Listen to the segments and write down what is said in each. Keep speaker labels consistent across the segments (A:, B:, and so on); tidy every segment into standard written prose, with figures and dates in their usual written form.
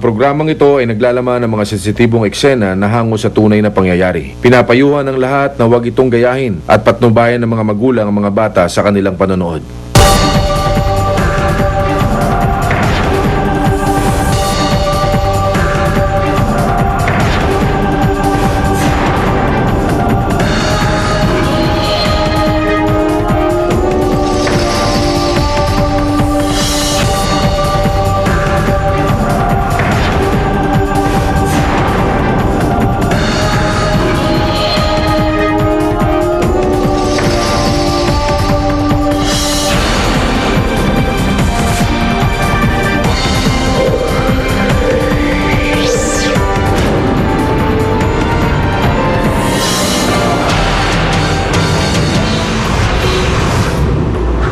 A: Ang programang ito ay naglalaman ng mga sensitibong eksena na hango sa tunay na pangyayari. Pinapayuhan ng lahat na huwag itong gayahin at patnubayan ng mga magulang ang mga bata sa kanilang panonood.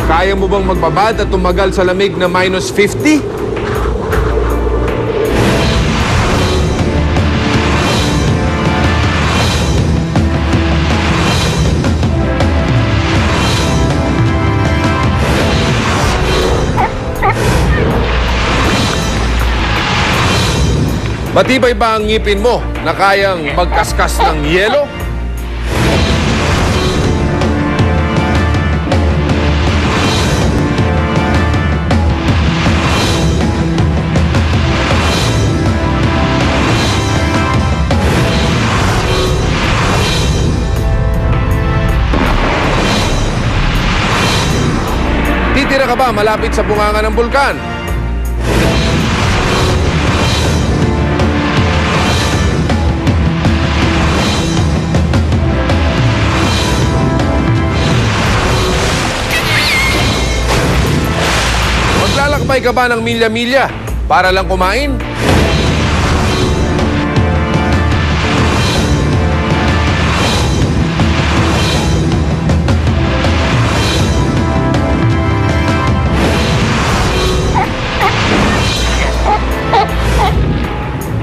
B: Kaya mo bang magbabad at tumagal sa lamig na minus 50? Matibay ba ang ngipin mo na kayang magkaskas ng yelo? Titira ka ba malapit sa bunganga ng bulkan? Maglalakbay ka ba ng milya-milya para lang kumain?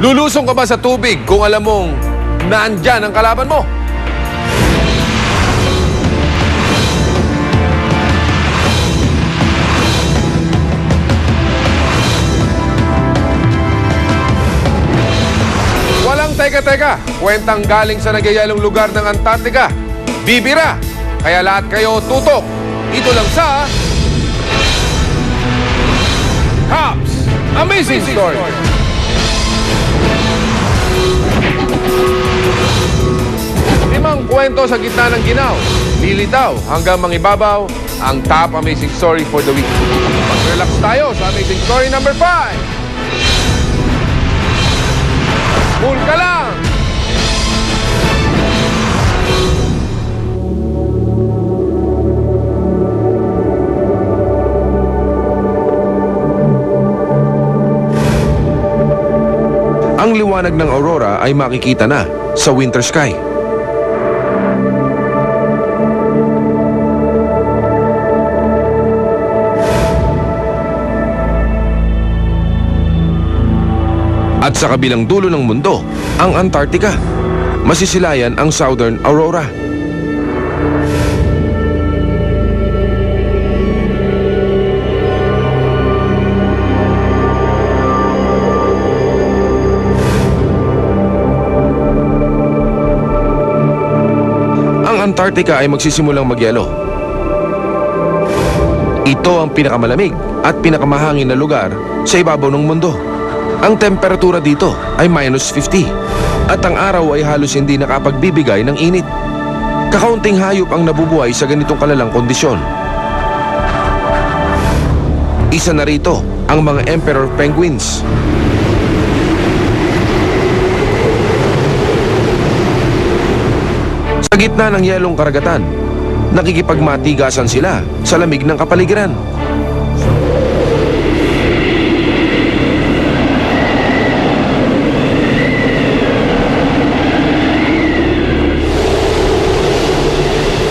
B: Lulusong ka ba sa tubig kung alam mong naandyan ang kalaban mo? Walang teka-teka, kwentang galing sa nagyayalong lugar ng Antarctica. Bibira, kaya lahat kayo tutok. Ito lang sa Cops Amazing Story. Limang kwento sa gitna ng ginaw, lilitaw hanggang mangibabaw ang top amazing story for the week. Mag-relax tayo sa amazing story number 5. Cool ka lang!
A: Ang liwanag ng aurora ay makikita na sa winter sky. At sa kabilang dulo ng mundo, ang Antarctica. Masisilayan ang Southern Aurora. Ang Antarctica ay magsisimulang magyelo. Ito ang pinakamalamig at pinakamahangin na lugar sa ibabaw ng mundo. Ang temperatura dito ay minus 50 at ang araw ay halos hindi nakapagbibigay ng init. Kakaunting hayop ang nabubuhay sa ganitong kalalang kondisyon. Isa na rito ang mga emperor penguins. Sa gitna ng yelong karagatan, nakikipagmatigasan sila sa lamig ng kapaligiran.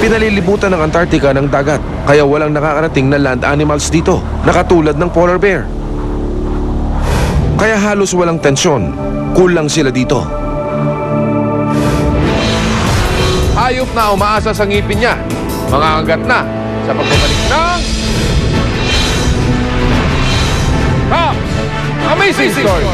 A: Pinalilibutan ng Antarctica ng dagat, kaya walang nakakarating na land animals dito, na katulad ng polar bear. Kaya halos walang tensyon, cool lang sila dito.
B: Hayop na umaasa sa ngipin niya, mangangagat na sa pagbabalik ng Cops Amazing Story.